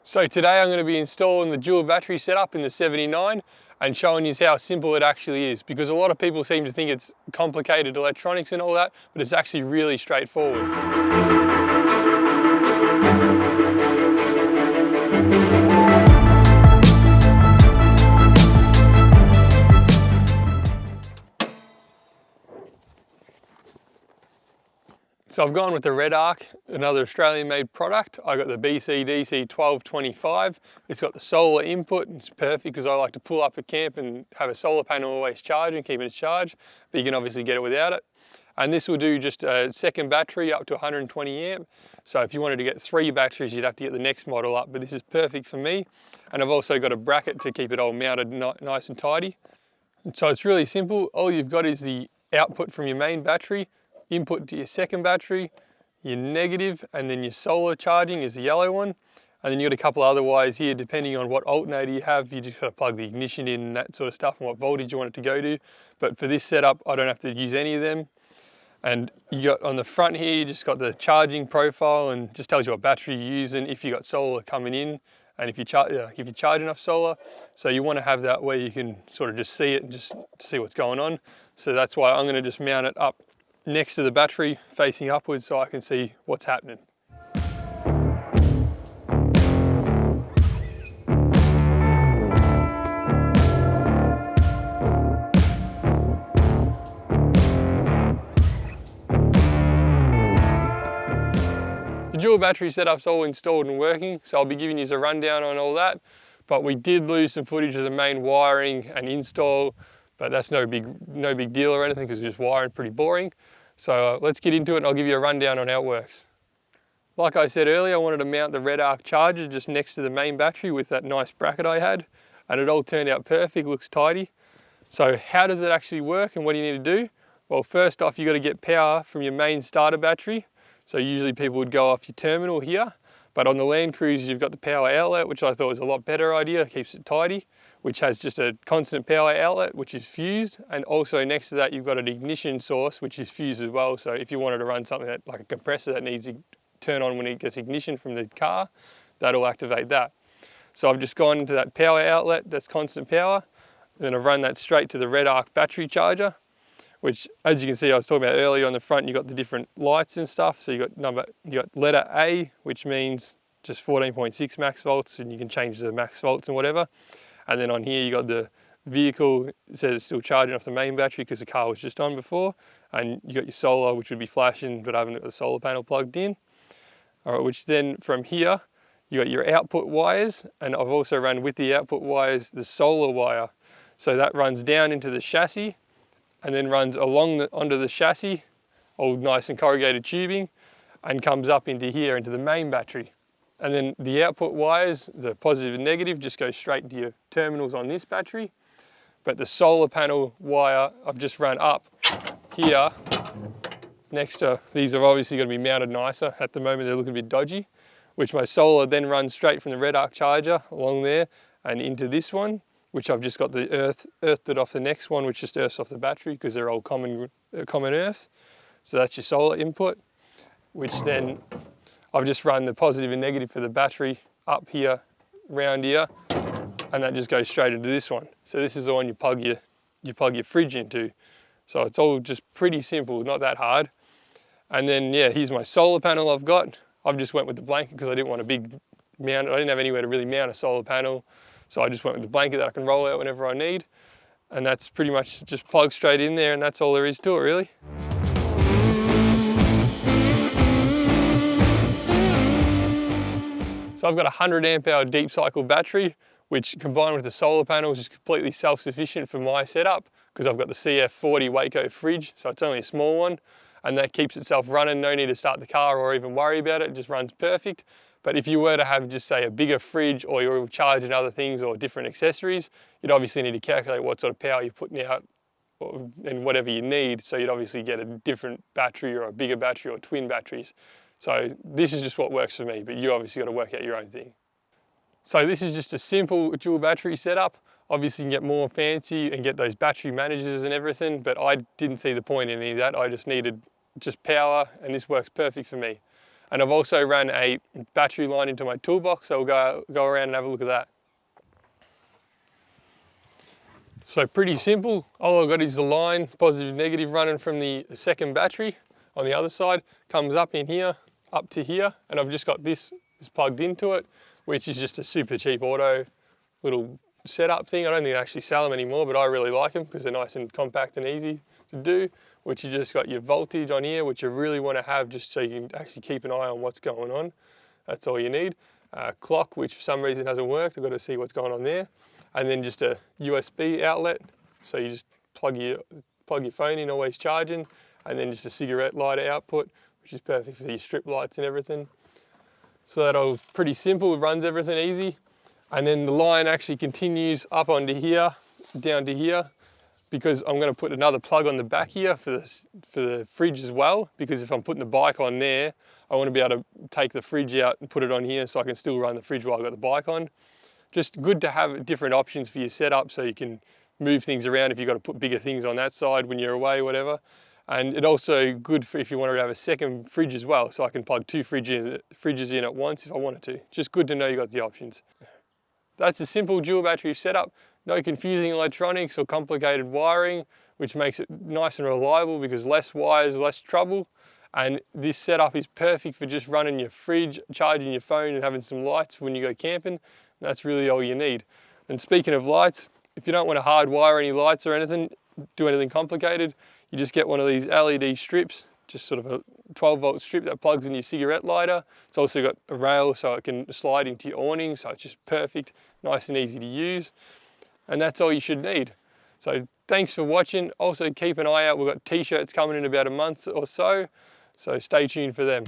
So today I'm going to be installing the dual battery setup in the 79 and showing you how simple it actually is, because a lot of people seem to think it's complicated electronics and all that, but it's actually really straightforward. So I've gone with the Redarc, another Australian made product. I got the BC-DC 1225. It's got the solar input. It's perfect because I like to pull up a camp and have a solar panel always charging, keeping it charged, but you can obviously get it without it. And this will do just a second battery up to 120 amp. So if you wanted to get 3 batteries, you'd have to get the next model up, but this is perfect for me. And I've also got a bracket to keep it all mounted nice and tidy. And so it's really simple. All you've got is the output from your main battery, input to your second battery, your negative, and then your solar charging is the yellow one. And then you've got a couple other wires here, depending on what alternator you have. You just got to plug the ignition in and that sort of stuff and what voltage you want it to go to. But for this setup, I don't have to use any of them. And you got on the front here, you just got the charging profile and just tells you what battery you're using, if you got solar coming in, and if you charge enough solar. So you want to have that where you can sort of just see it and just see what's going on. So that's why I'm going to just mount it up next to the battery facing upwards so I can see what's happening. The dual battery setup's all installed and working, so I'll be giving you a rundown on all that. But we did lose some footage of the main wiring and install, but that's no big deal or anything because it's just wiring, pretty boring. So let's get into it and I'll give you a rundown on how it works. Like I said earlier, I wanted to mount the Redarc charger just next to the main battery with that nice bracket I had, and it all turned out perfect, looks tidy. So how does it actually work and what do you need to do? Well, first off, you got to get power from your main starter battery. So usually people would go off your terminal here, but on the Land Cruiser you've got the power outlet, which I thought was a lot better idea, keeps it tidy, which has just a constant power outlet, which is fused, and also next to that you've got an ignition source, which is fused as well. So if you wanted to run something like a compressor that needs to turn on when it gets ignition from the car, that'll activate that. So I've just gone into that power outlet, that's constant power, and then I've run that straight to the Redarc battery charger, which, as you can see, I was talking about earlier on the front, you've got the different lights and stuff. So you got letter A, which means just 14.6 max volts, and you can change the max volts and whatever. And then on here, you got the vehicle, it says it's still charging off the main battery because the car was just on before. And you got your solar, which would be flashing, but I haven't got the solar panel plugged in. All right, which then from here, you got your output wires, and I've also run with the output wires, the solar wire. So that runs down into the chassis, and then runs onto the chassis, all nice and corrugated tubing, and comes up into here, into the main battery. And then the output wires, the positive and negative, just go straight into your terminals on this battery. But the solar panel wire, I've just run up here, next to, these are obviously going to be mounted nicer. At the moment they're looking a bit dodgy, which my solar then runs straight from the Redarc charger along there and into this one, which I've just got the earthed it off the next one, which just earths off the battery because they're all common earth. So that's your solar input, which then I've just run the positive and negative for the battery up here, round here, and that just goes straight into this one. So this is the one you plug your fridge into. So it's all just pretty simple, not that hard. And then yeah, here's my solar panel I've got. I've just went with the blanket because I didn't want a big mount. I didn't have anywhere to really mount a solar panel. So I just went with the blanket that I can roll out whenever I need. And that's pretty much just plugged straight in there, and that's all there is to it really. So I've got a 100 amp hour deep cycle battery, which combined with the solar panel is just completely self-sufficient for my setup because I've got the CF40 Waco fridge, so it's only a small one, and that keeps itself running. No need to start the car or even worry about it. It just runs perfect. But if you were to have just say a bigger fridge, or you're charging other things or different accessories, you'd obviously need to calculate what sort of power you're putting out and whatever you need. So you'd obviously get a different battery or a bigger battery or twin batteries. So this is just what works for me, but you obviously got to work out your own thing. So this is just a simple dual battery setup. Obviously you can get more fancy and get those battery managers and everything, but I didn't see the point in any of that. I just needed just power, and this works perfect for me. And I've also ran a battery line into my toolbox, so we'll go around and have a look at that. So pretty simple. All I've got is the line, positive, negative, running from the second battery on the other side, comes up in here, up to here, and I've just got this plugged into it, which is just a super cheap auto little setup thing. I don't think they actually sell them anymore, but I really like them because they're nice and compact and easy to do, which you just got your voltage on here, which you really want to have just so you can actually keep an eye on what's going on. That's all you need. Clock, which for some reason hasn't worked. I've got to see what's going on there. And then just a USB outlet. So you just plug your phone in, always charging, and then just a cigarette lighter output, which is perfect for your strip lights and everything. So that's all pretty simple, it runs everything easy. And then the line actually continues up onto here, down to here, because I'm going to put another plug on the back here for the fridge as well, because if I'm putting the bike on there, I want to be able to take the fridge out and put it on here so I can still run the fridge while I've got the bike on. Just good to have different options for your setup so you can move things around if you've got to put bigger things on that side when you're away, whatever. And it also good for if you want to have a second fridge as well, so I can plug two fridges in at once if I wanted to. Just good to know you got the options. That's a simple dual battery setup. No confusing electronics or complicated wiring, which makes it nice and reliable because less wires, less trouble. And this setup is perfect for just running your fridge, charging your phone and having some lights when you go camping. That's really all you need. And speaking of lights, if you don't want to hardwire any lights or anything, do anything complicated, you just get one of these LED strips, just sort of a 12-volt strip that plugs in your cigarette lighter. It's also got a rail so it can slide into your awning, so it's just perfect, nice and easy to use. And that's all you should need. So thanks for watching. Also keep an eye out, we've got t-shirts coming in about a month or so, so stay tuned for them.